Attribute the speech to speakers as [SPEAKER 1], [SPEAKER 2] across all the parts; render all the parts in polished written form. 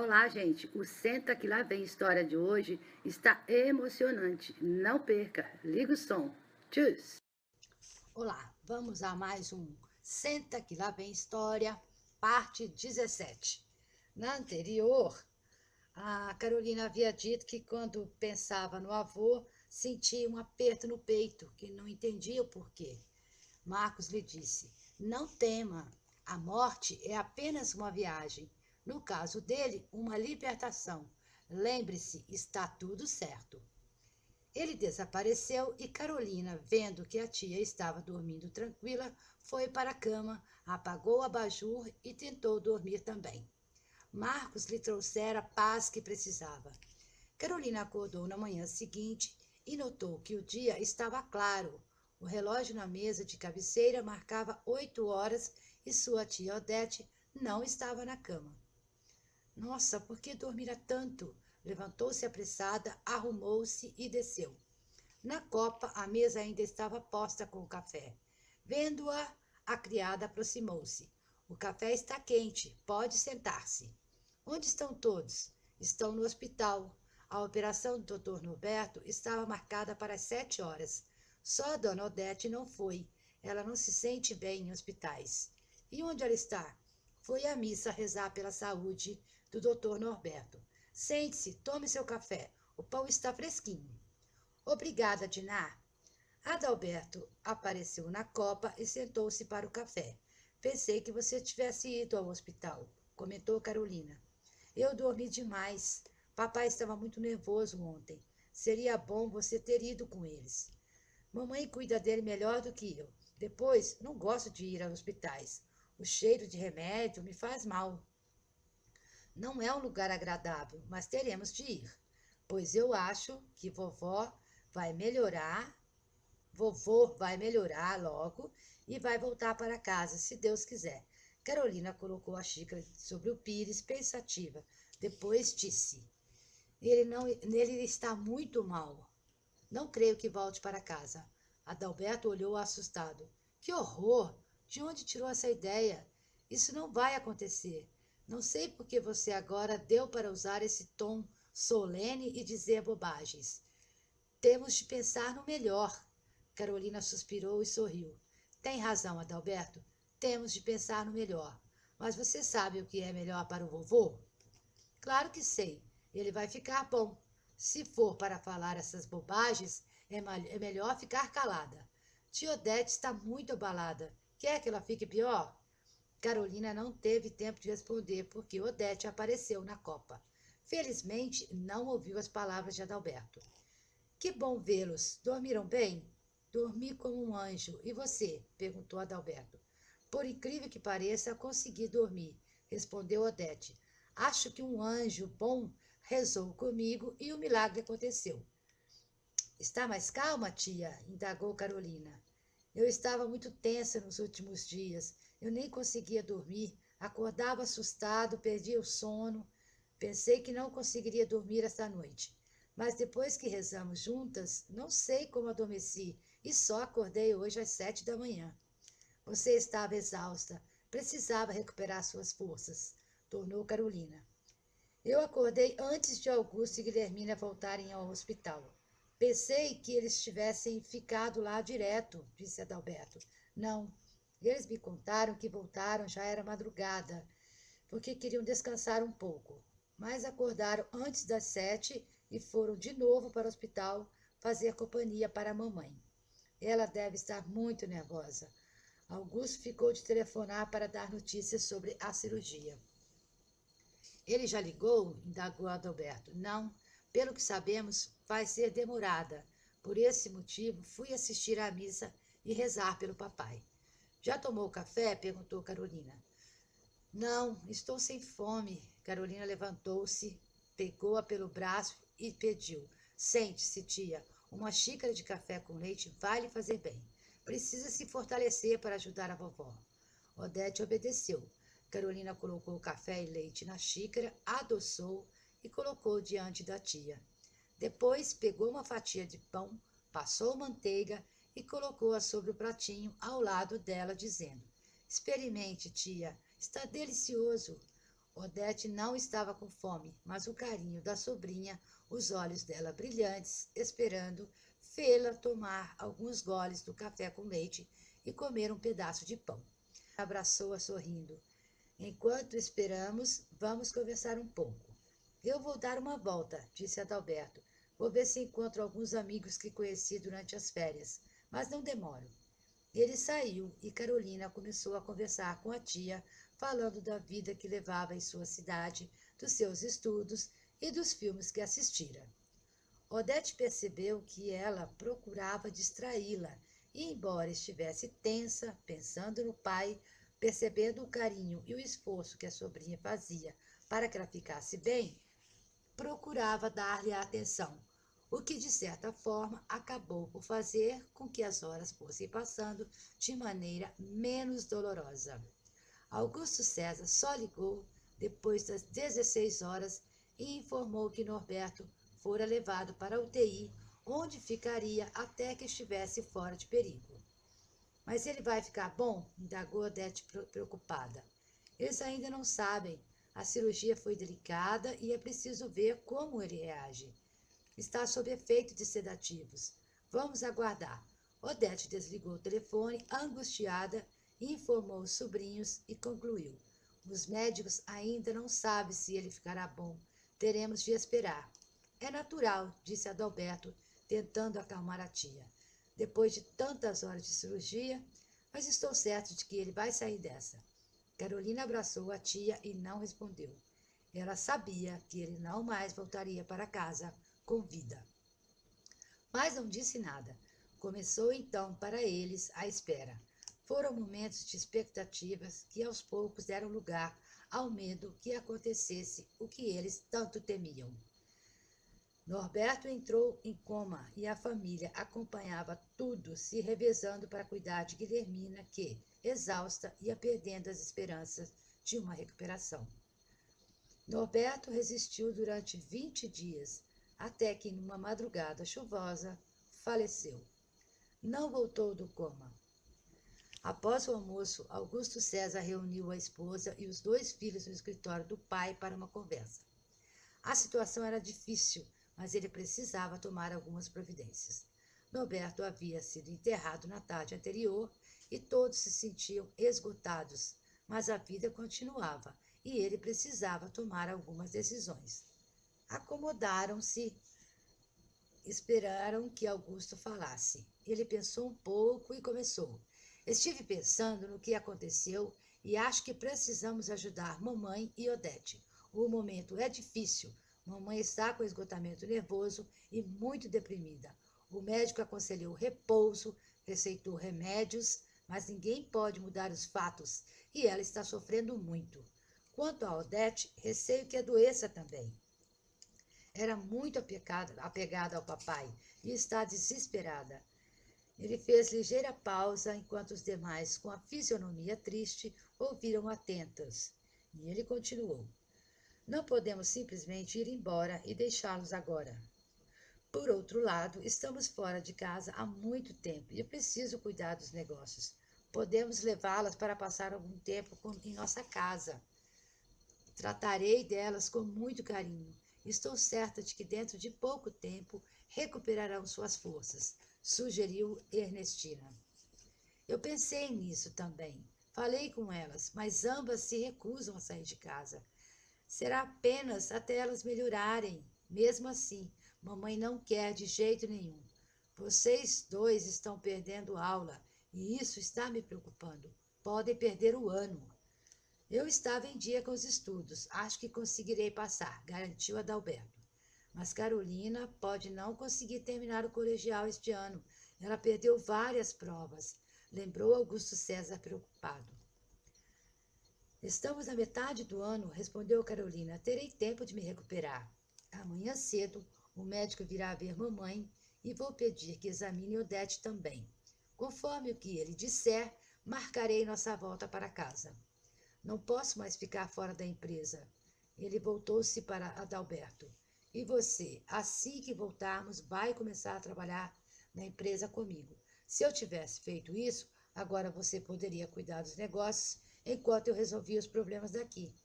[SPEAKER 1] Olá, gente. O Senta que lá vem história de hoje está emocionante. Não perca. Liga o som. Tchus.
[SPEAKER 2] Olá, vamos a mais um Senta que lá vem história, parte 17. Na anterior, a Carolina havia dito que quando pensava no avô, sentia um aperto no peito, que não entendia o porquê. Marcos lhe disse: Não tema, a morte é apenas uma viagem. No caso dele, uma libertação. Lembre-se, está tudo certo. Ele desapareceu e Carolina, vendo que a tia estava dormindo tranquila, foi para a cama, apagou o abajur e tentou dormir também. Marcos lhe trouxera a paz que precisava. Carolina acordou na manhã seguinte e notou que o dia estava claro. O relógio na mesa de cabeceira marcava 8 horas e sua tia Odete não estava na cama. Nossa, por que dormira tanto? Levantou-se apressada, arrumou-se e desceu. Na copa, a mesa ainda estava posta com o café. Vendo-a, a criada aproximou-se. O café está quente, pode sentar-se. Onde estão todos? Estão no hospital. A operação do Dr. Norberto estava marcada para as 7 horas. Só a dona Odete não foi. Ela não se sente bem em hospitais. E onde ela está? Foi à missa rezar pela saúde do Dr. Norberto. Sente-se, tome seu café. O pão está fresquinho. Obrigada, Diná. Adalberto apareceu na copa e sentou-se para o café. Pensei que você tivesse ido ao hospital, comentou Carolina. Eu dormi demais. Papai estava muito nervoso ontem. Seria bom você ter ido com eles. Mamãe cuida dele melhor do que eu. Depois, não gosto de ir aos hospitais. O cheiro de remédio me faz mal. Não é um lugar agradável, mas teremos de ir, pois eu acho que vai melhorar, vovô vai melhorar logo e vai voltar para casa, se Deus quiser. Carolina colocou a xícara sobre o pires, pensativa. Depois disse: Ele está muito mal. Não creio que volte para casa. Adalberto olhou assustado. Que horror! De onde tirou essa ideia? Isso não vai acontecer. Não sei por que você agora deu para usar esse tom solene e dizer bobagens. Temos de pensar no melhor. Carolina suspirou e sorriu. Tem razão, Adalberto. Temos de pensar no melhor. Mas você sabe o que é melhor para o vovô? Claro que sei. Ele vai ficar bom. Se for para falar essas bobagens, é melhor ficar calada. Tia Odete está muito abalada. Quer que ela fique pior? Carolina não teve tempo de responder, porque Odete apareceu na copa. Felizmente, não ouviu as palavras de Adalberto. Que bom vê-los. Dormiram bem? Dormi como um anjo. E você? Perguntou Adalberto. Por incrível que pareça, consegui dormir, respondeu Odete. Acho que um anjo bom rezou comigo e o milagre aconteceu. Está mais calma, tia? Indagou Carolina. Eu estava muito tensa nos últimos dias. Eu nem conseguia dormir. Acordava assustado, perdia o sono. Pensei que não conseguiria dormir esta noite. Mas depois que rezamos juntas, não sei como adormeci e só acordei hoje às 7 da manhã. Você estava exausta. Precisava recuperar suas forças, tornou Carolina. Eu acordei antes de Augusto e Guilhermina voltarem ao hospital. Pensei que eles tivessem ficado lá direto, disse Adalberto. Não, eles me contaram que voltaram, já era madrugada, porque queriam descansar um pouco. Mas acordaram antes das 7 e foram de novo para o hospital fazer companhia para a mamãe. Ela deve estar muito nervosa. Augusto ficou de telefonar para dar notícias sobre a cirurgia. Ele já ligou? Indagou Adalberto. Não, pelo que sabemos, vai ser demorada. Por esse motivo, fui assistir à missa e rezar pelo papai. Já tomou café? Perguntou Carolina. Não, estou sem fome. Carolina levantou-se, pegou-a pelo braço e pediu. Sente-se, tia. Uma xícara de café com leite vai lhe fazer bem. Precisa se fortalecer para ajudar a vovó. Odete obedeceu. Carolina colocou o café e leite na xícara, adoçou e colocou diante da tia. Depois pegou uma fatia de pão, passou manteiga e colocou-a sobre o pratinho ao lado dela, dizendo: Experimente, tia, está delicioso. Odete não estava com fome, mas o carinho da sobrinha, os olhos dela brilhantes, esperando, fê-la tomar alguns goles do café com leite e comer um pedaço de pão. Abraçou-a sorrindo. Enquanto esperamos, vamos conversar um pouco. Eu vou dar uma volta, disse Adalberto. Vou ver se encontro alguns amigos que conheci durante as férias, mas não demoro. Ele saiu e Carolina começou a conversar com a tia, falando da vida que levava em sua cidade, dos seus estudos e dos filmes que assistira. Odete percebeu que ela procurava distraí-la e, embora estivesse tensa, pensando no pai, percebendo o carinho e o esforço que a sobrinha fazia para que ela ficasse bem, procurava dar-lhe a atenção, o que de certa forma acabou por fazer com que as horas fossem passando de maneira menos dolorosa. Augusto César só ligou depois das 16 horas e informou que Norberto fora levado para a UTI, onde ficaria até que estivesse fora de perigo. Mas ele vai ficar bom? Indagou Odete preocupada. Eles ainda não sabem. A cirurgia foi delicada e é preciso ver como ele reage. Está sob efeito de sedativos. Vamos aguardar. Odete desligou o telefone, angustiada, informou os sobrinhos e concluiu. Os médicos ainda não sabem se ele ficará bom. Teremos de esperar. É natural, disse Adalberto, tentando acalmar a tia. Depois de tantas horas de cirurgia, mas estou certo de que ele vai sair dessa. Carolina abraçou a tia e não respondeu. Ela sabia que ele não mais voltaria para casa com vida. Mas não disse nada. Começou então para eles a espera. Foram momentos de expectativas que aos poucos deram lugar ao medo que acontecesse o que eles tanto temiam. Norberto entrou em coma e a família acompanhava tudo, se revezando para cuidar de Guilhermina, que, exausta, ia perdendo as esperanças de uma recuperação. Norberto resistiu durante 20 dias, até que, numa madrugada chuvosa, faleceu. Não voltou do coma. Após o almoço, Augusto César reuniu a esposa e os 2 filhos no escritório do pai para uma conversa. A situação era difícil, mas ele precisava tomar algumas providências. Norberto havia sido enterrado na tarde anterior e todos se sentiam esgotados, mas a vida continuava e ele precisava tomar algumas decisões. Acomodaram-se, esperaram que Augusto falasse. Ele pensou um pouco e começou. Estive pensando no que aconteceu e acho que precisamos ajudar mamãe e Odete. O momento é difícil. Mamãe está com esgotamento nervoso e muito deprimida. O médico aconselhou repouso, receitou remédios, mas ninguém pode mudar os fatos e ela está sofrendo muito. Quanto a Odete, receio que adoeça também. Era muito apegada ao papai e está desesperada. Ele fez ligeira pausa enquanto os demais, com a fisionomia triste, ouviram atentos. E ele continuou. Não podemos simplesmente ir embora e deixá-los agora. Por outro lado, estamos fora de casa há muito tempo e eu preciso cuidar dos negócios. Podemos levá-las para passar algum tempo em nossa casa. Tratarei delas com muito carinho. Estou certa de que dentro de pouco tempo recuperarão suas forças, sugeriu Ernestina. Eu pensei nisso também. Falei com elas, mas ambas se recusam a sair de casa. Será apenas até elas melhorarem. Mesmo assim, mamãe não quer de jeito nenhum. Vocês 2 estão perdendo aula e isso está me preocupando. Podem perder o ano. Eu estava em dia com os estudos. Acho que conseguirei passar, garantiu Adalberto. Mas Carolina pode não conseguir terminar o colegial este ano. Ela perdeu várias provas, lembrou Augusto César preocupado. Estamos na metade do ano, respondeu Carolina. Terei tempo de me recuperar. Amanhã cedo, o médico virá ver mamãe e vou pedir que examine Odete também. Conforme o que ele disser, marcarei nossa volta para casa. Não posso mais ficar fora da empresa. Ele voltou-se para Adalberto. E você, assim que voltarmos, vai começar a trabalhar na empresa comigo. Se eu tivesse feito isso, agora você poderia cuidar dos negócios enquanto eu resolvia os problemas daqui.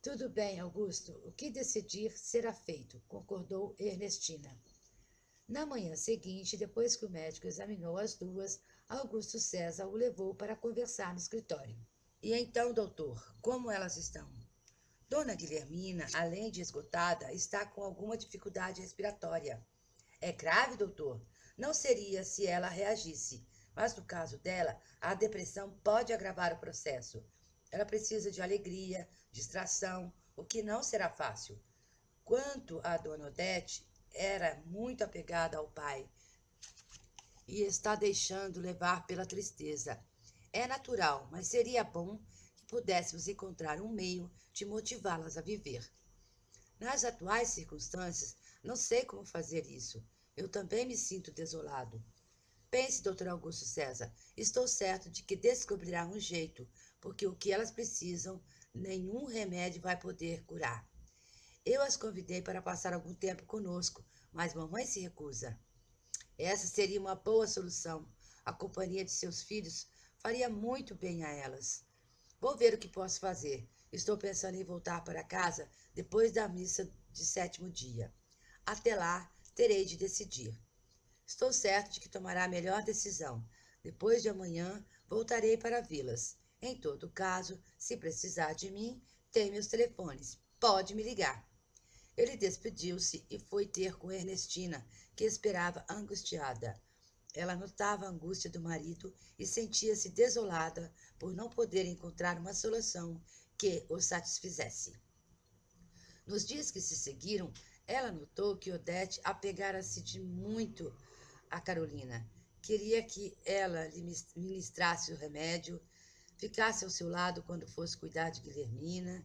[SPEAKER 2] Tudo bem, Augusto. O que decidir será feito, concordou Ernestina. Na manhã seguinte, depois que o médico examinou as duas, Augusto César o levou para conversar no escritório. E então, doutor, como elas estão? Dona Guilhermina, além de esgotada, está com alguma dificuldade respiratória. É grave, doutor? Não seria se ela reagisse, mas no caso dela, a depressão pode agravar o processo. Ela precisa de alegria, distração, o que não será fácil. Quanto a Dona Odete, era muito apegada ao pai e está deixando levar pela tristeza. É natural, mas seria bom que pudéssemos encontrar um meio de motivá-las a viver. Nas atuais circunstâncias, não sei como fazer isso. Eu também me sinto desolado. Pense, doutor Augusto César, estou certo de que descobrirá um jeito, porque o que elas precisam, nenhum remédio vai poder curar. Eu as convidei para passar algum tempo conosco, mas mamãe se recusa. Essa seria uma boa solução. A companhia de seus filhos faria muito bem a elas. Vou ver o que posso fazer. Estou pensando em voltar para casa depois da missa de 7º dia. Até lá, terei de decidir. Estou certo de que tomará a melhor decisão. Depois de amanhã, voltarei para Vilas. Em todo caso, se precisar de mim, tem meus telefones. Pode me ligar. Ele despediu-se e foi ter com Ernestina, que esperava angustiada. Ela notava a angústia do marido e sentia-se desolada por não poder encontrar uma solução que o satisfizesse. Nos dias que se seguiram, ela notou que Odete apegara-se de muito a Carolina. Queria que ela lhe ministrasse o remédio, ficasse ao seu lado quando fosse cuidar de Guilhermina.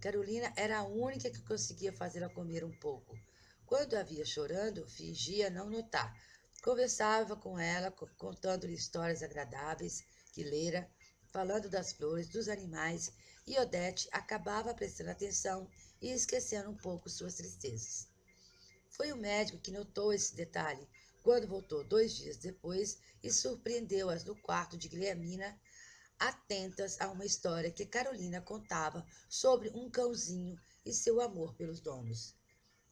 [SPEAKER 2] Carolina era a única que conseguia fazê-la comer um pouco. Quando a via chorando, fingia não notar. Conversava com ela, contando-lhe histórias agradáveis que lera, falando das flores, dos animais, e Odete acabava prestando atenção e esquecendo um pouco suas tristezas. Foi o médico que notou esse detalhe, quando voltou 2 dias depois e surpreendeu-as no quarto de Guilhermina, atentas a uma história que Carolina contava sobre um cãozinho e seu amor pelos donos.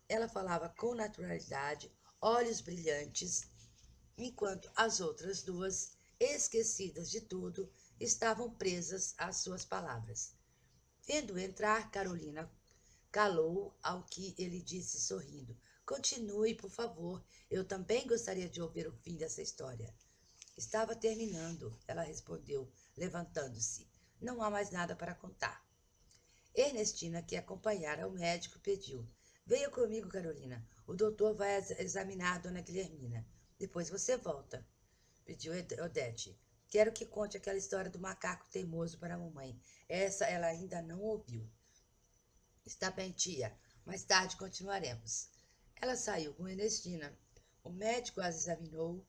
[SPEAKER 2] Ela falava com naturalidade, olhos brilhantes, enquanto as outras duas, esquecidas de tudo, estavam presas às suas palavras. Vendo entrar, Carolina calou ao que ele disse sorrindo. Continue, por favor. Eu também gostaria de ouvir o fim dessa história. Estava terminando, ela respondeu, levantando-se. Não há mais nada para contar. Ernestina, que acompanhara o médico, pediu. Venha comigo, Carolina. O doutor vai examinar Dona Guilhermina. Depois você volta. Pediu Odete. Quero que conte aquela história do macaco teimoso para a mamãe. Essa ela ainda não ouviu. Está bem, tia. Mais tarde continuaremos. Ela saiu com Ernestina. O médico as examinou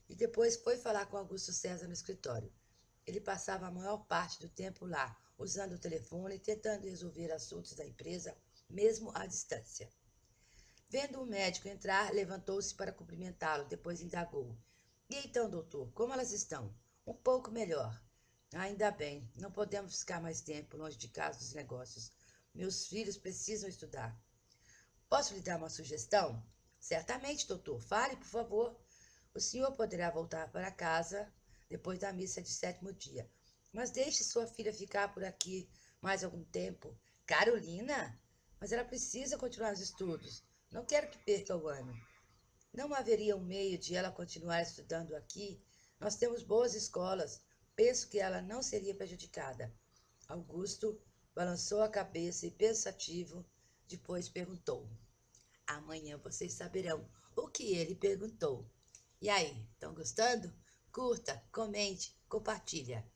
[SPEAKER 2] e depois foi falar com Augusto César no escritório. Ele passava a maior parte do tempo lá, usando o telefone e tentando resolver assuntos da empresa, mesmo à distância. Vendo o médico entrar, levantou-se para cumprimentá-lo, depois indagou. E então, doutor, como elas estão? Um pouco melhor. Ainda bem, não podemos ficar mais tempo longe de casa dos negócios. Meus filhos precisam estudar. Posso lhe dar uma sugestão? Certamente, doutor. Fale, por favor. O senhor poderá voltar para casa depois da missa de 7º dia. Mas deixe sua filha ficar por aqui mais algum tempo. Carolina? Mas ela precisa continuar os estudos. Não quero que perca o ano. Não haveria um meio de ela continuar estudando aqui? Nós temos boas escolas. Penso que ela não seria prejudicada. Augusto balançou a cabeça e, pensativo, depois perguntou. Amanhã vocês saberão o que ele perguntou. E aí, estão gostando? Curta, comente, compartilha.